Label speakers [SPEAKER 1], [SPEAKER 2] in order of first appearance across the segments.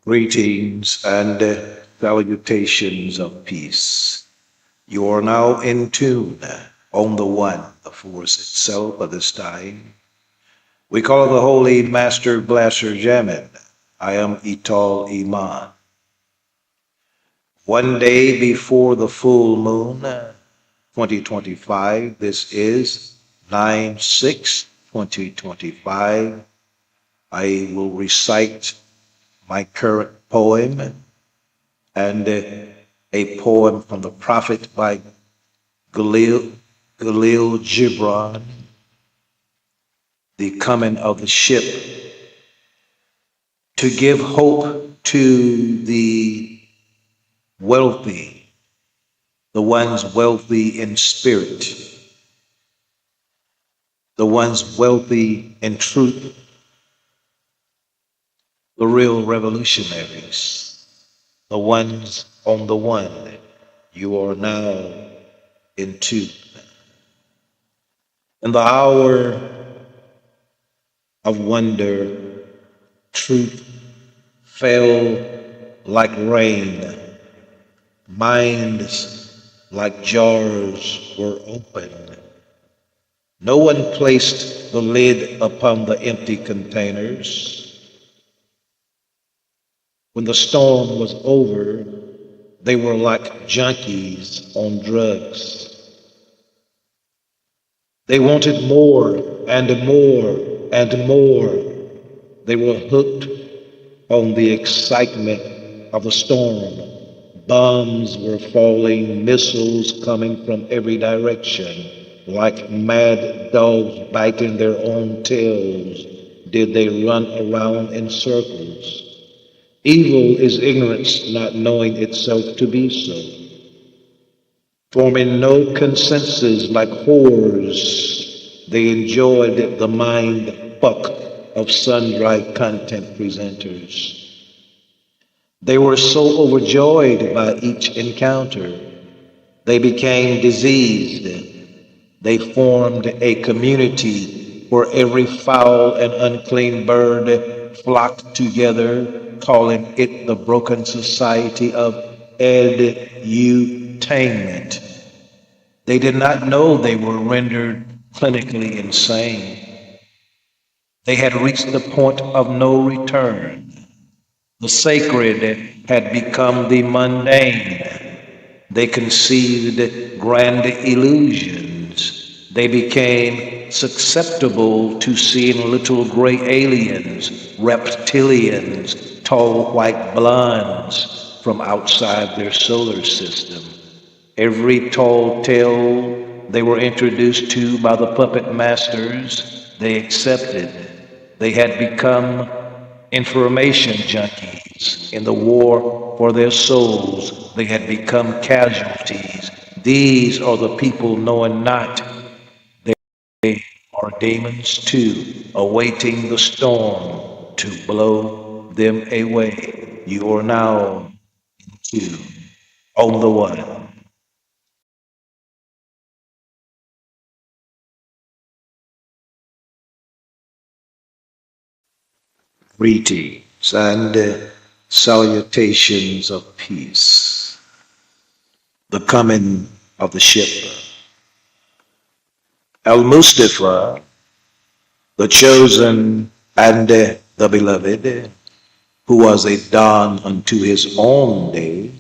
[SPEAKER 1] Greetings and salutations of peace. You are now in tune on the one, the force itself of this time. We call the Holy Master Blaster Jamin. I am Ital Iman. One day before the full moon, 2025, this is 9/6/2025. I will recite my current poem and a poem from the prophet by Galil Gibran, The Coming of the Ship, to give hope to the wealthy, the ones wealthy in spirit, the ones wealthy in truth, the real revolutionaries, the ones on the one. You are now in two. In the hour of wonder, truth fell like rain. Minds like jars were open. No one placed the lid upon the empty containers. When the storm was over, they were like junkies on drugs. They wanted more and more and more. They were hooked on the excitement of the storm. Bombs were falling, missiles coming from every direction. Like mad dogs biting their own tails, did they run around in circles. Evil is ignorance, not knowing itself to be so, forming no consensus like whores. They enjoyed the mind fuck of sun-dried content presenters. They were so overjoyed by each encounter, they became diseased. They formed a community where every foul and unclean bird flocked together, calling it the broken society of edutainment. They did not know they were rendered clinically insane. They had reached the point of no return. The sacred had become the mundane. They conceived grand illusions. They became susceptible to seeing little gray aliens, reptilians, tall white blondes from outside their solar system. Every tall tale they were introduced to by the puppet masters, they accepted. They had become information junkies in the war for their souls. They had become casualties. These are the people knowing not they are demons too, awaiting the storm to blow them away. You are now two on the one. Greetings and salutations of peace. The coming of the ship. Al-Mustafa, the chosen and the beloved, who was a dawn unto his own day,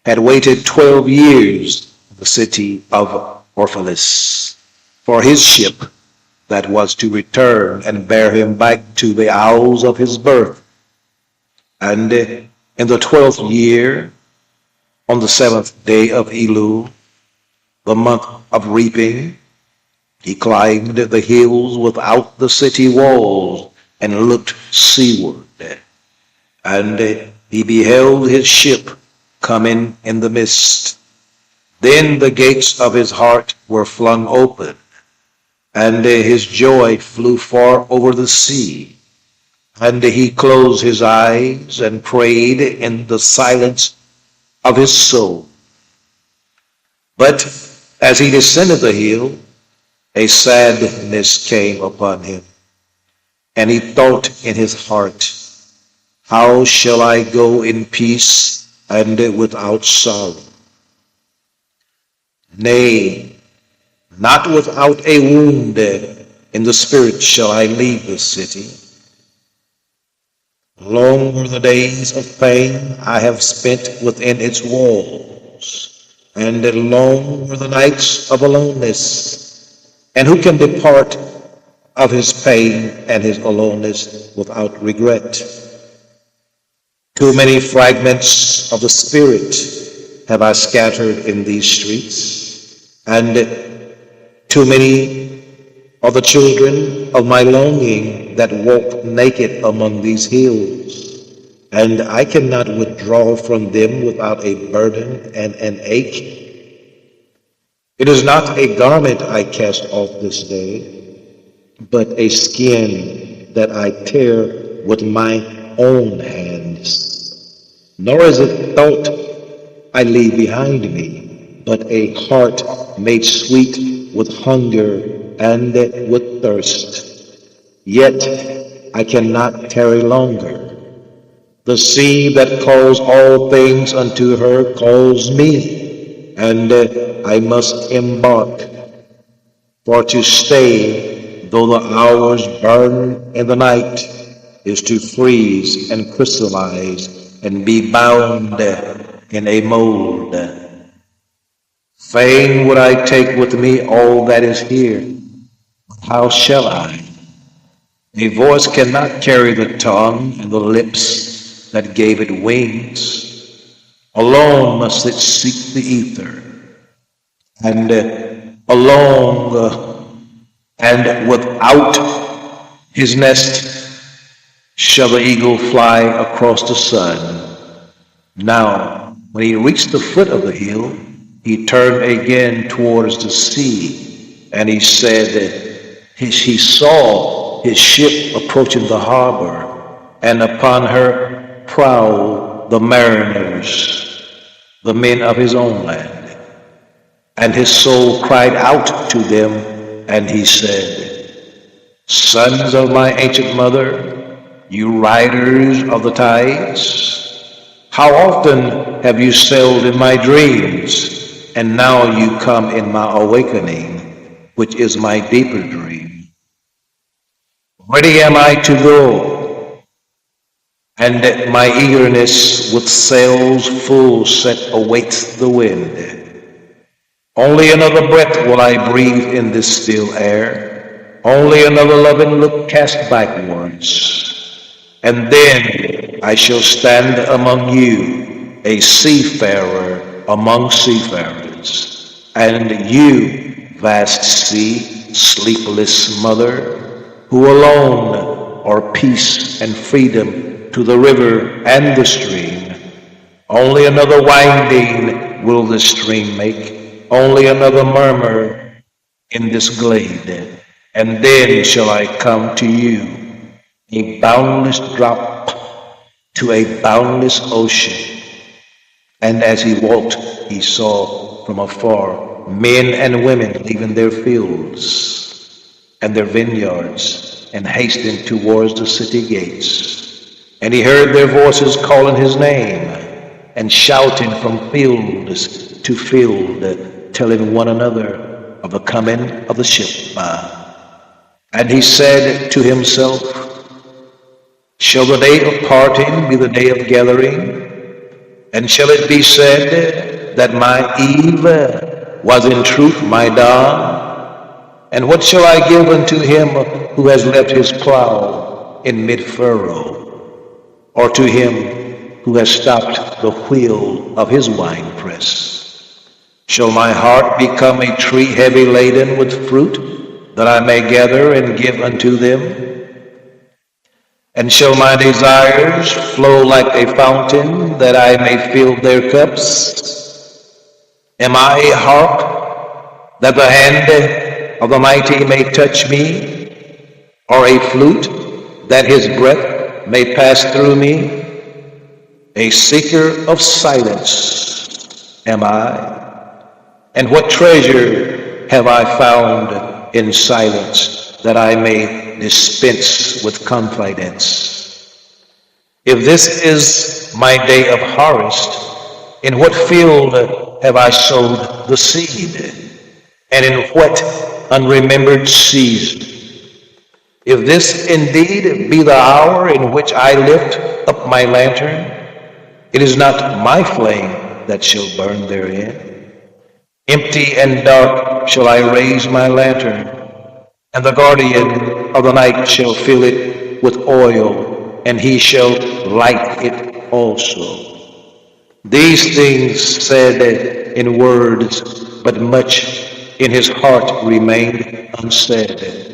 [SPEAKER 1] had waited 12 years in the city of Prophetess for his ship that was to return and bear him back to the isles of his birth. And in the 12th year, on the 7th day of Elul, the month of reaping, he climbed the hills without the city walls and looked seaward. And he beheld his ship coming in the mist. Then the gates of his heart were flung open, and his joy flew far over the sea. And he closed his eyes and prayed in the silence of his soul. But as he descended the hill, a sadness came upon him, and he thought in his heart, How shall I go in peace and without sorrow? Nay, not without a wound in the spirit shall I leave this city. Long were the days of pain I have spent within its walls, and long were the nights of aloneness. And who can depart of his pain and his aloneness without regret? Too many fragments of the Spirit have I scattered in these streets, and too many are the children of my longing that walk naked among these hills, and I cannot withdraw from them without a burden and an ache. It is not a garment I cast off this day, but a skin that I tear with my own hands. Nor is it thought I leave behind me, but a heart made sweet with hunger and with thirst. Yet I cannot tarry longer. The sea that calls all things unto her calls me, and I must embark. For to stay, though the hours burn in the night, is to freeze and crystallize and be bound in a mold. Fain would I take with me all that is here. How shall I? A voice cannot carry the tongue and the lips that gave it wings. Alone must it seek the ether, and alone and without his nest shall the eagle fly across the sun. Now, when he reached the foot of the hill, he turned again towards the sea, and he said, he saw his ship approaching the harbor, and upon her prow the mariners, the men of his own land. And his soul cried out to them, and he said, Sons of my ancient mother, you riders of the tides, how often have you sailed in my dreams, and now you come in my awakening, which is my deeper dream. Ready am I to go, and my eagerness with sails full set awaits the wind. Only another breath will I breathe in this still air, only another loving look cast backwards. And then I shall stand among you, a seafarer among seafarers. And you, vast sea, sleepless mother, who alone are peace and freedom to the river and the stream. Only another winding will the stream make, only another murmur in this glade. And then shall I come to you, a boundless drop to a boundless ocean. And as he walked, he saw from afar men and women leaving their fields and their vineyards and hastening towards the city gates. And he heard their voices calling his name and shouting from field to field, telling one another of the coming of the ship. And he said to himself, Shall the day of parting be the day of gathering? And shall it be said that my eve was in truth my dawn? And what shall I give unto him who has left his plow in mid-furrow, or to him who has stopped the wheel of his winepress? Shall my heart become a tree heavy laden with fruit, that I may gather and give unto them? And shall my desires flow like a fountain, that I may fill their cups? Am I a harp, that the hand of the mighty may touch me, or a flute, that his breath may pass through me? A seeker of silence am I, and what treasure have I found in silence, that I may dispense with confidence? If this is my day of harvest, in what field have I sowed the seed? And in what unremembered season? If this indeed be the hour in which I lift up my lantern, it is not my flame that shall burn therein. Empty and dark shall I raise my lantern, and the guardian of the night shall fill it with oil, and he shall light it also. These things said in words, but much in his heart remained unsaid.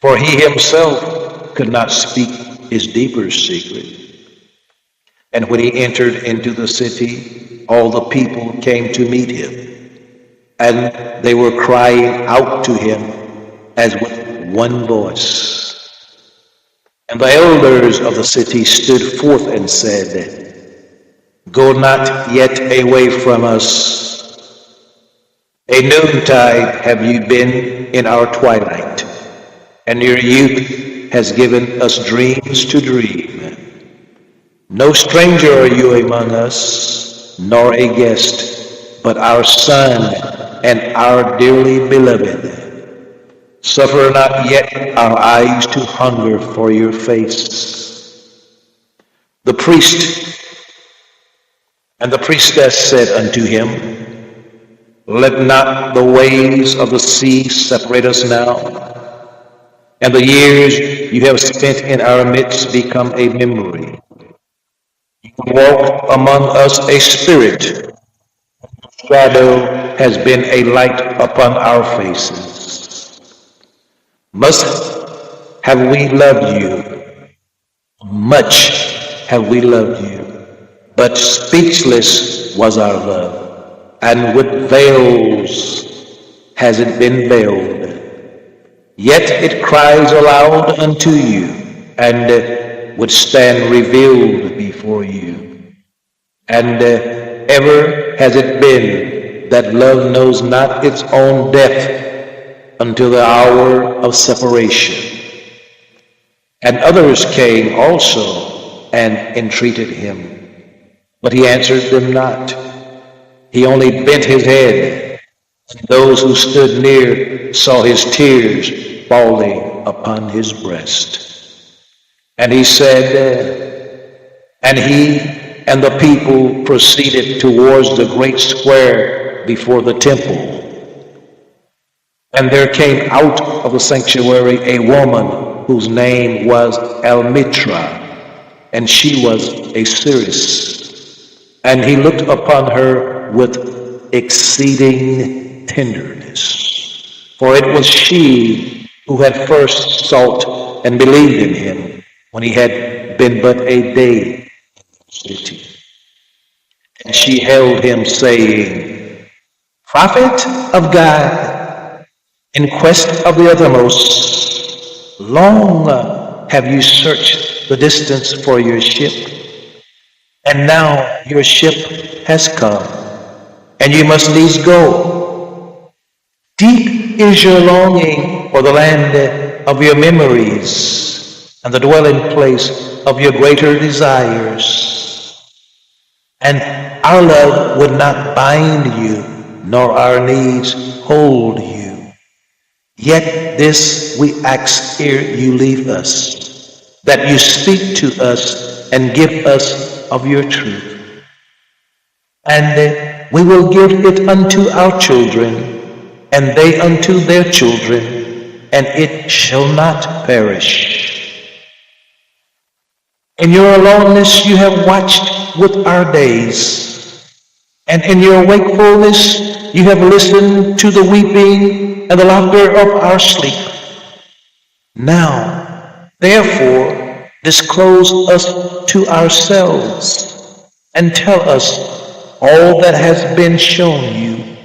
[SPEAKER 1] For he himself could not speak his deeper secret. And when he entered into the city, all the people came to meet him, and they were crying out to him as with one voice. And the elders of the city stood forth and said, Go not yet away from us. A noontide have you been in our twilight, and your youth has given us dreams to dream. No stranger are you among us, nor a guest, but our son and our dearly beloved. Suffer not yet our eyes to hunger for your face. The priest and the priestess said unto him, Let not the waves of the sea separate us now, and the years you have spent in our midst become a memory. You walk among us a spirit. Shadow has been a light upon our faces. Much have we loved you. Much have we loved you. But speechless was our love, and with veils has it been veiled. Yet it cries aloud unto you, and would stand revealed before you. And ever has it been that love knows not its own death until the hour of separation. And others came also and entreated him, but he answered them not. He only bent his head, and those who stood near saw his tears falling upon his breast. And he said, and he and the people proceeded towards the great square before the temple. And there came out of the sanctuary a woman whose name was Almitra, and she was a Sirius. And he looked upon her with exceeding tenderness, for it was she who had first sought and believed in him when he had been but a day in the city. And she held him, saying, Prophet of God, in quest of the uttermost, long have you searched the distance for your ship, and now your ship has come, and you must needs go. Deep is your longing for the land of your memories, and the dwelling place of your greater desires. And our love would not bind you, nor our needs hold you. Yet this we ask ere you leave us, that you speak to us and give us of your truth. And we will give it unto our children, and they unto their children, and it shall not perish. In your aloneness you have watched with our days, and in your wakefulness you have listened to the weeping and the laughter of our sleep. Now, therefore, disclose us to ourselves, and tell us all that has been shown you,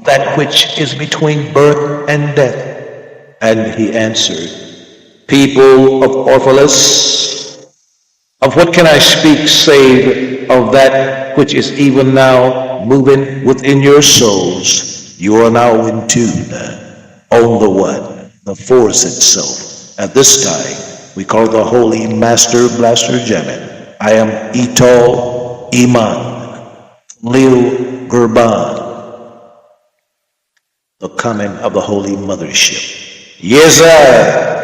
[SPEAKER 1] that which is between birth and death. And he answered, People of Prophetess, of what can I speak save of that which is even now moving within your souls? You are now in tune on the one, the force itself. At this time, we call the Holy Master Blaster Jamin. I am Ital Iman, Lil Gurban, the coming of the Holy Mothership. Yes, I.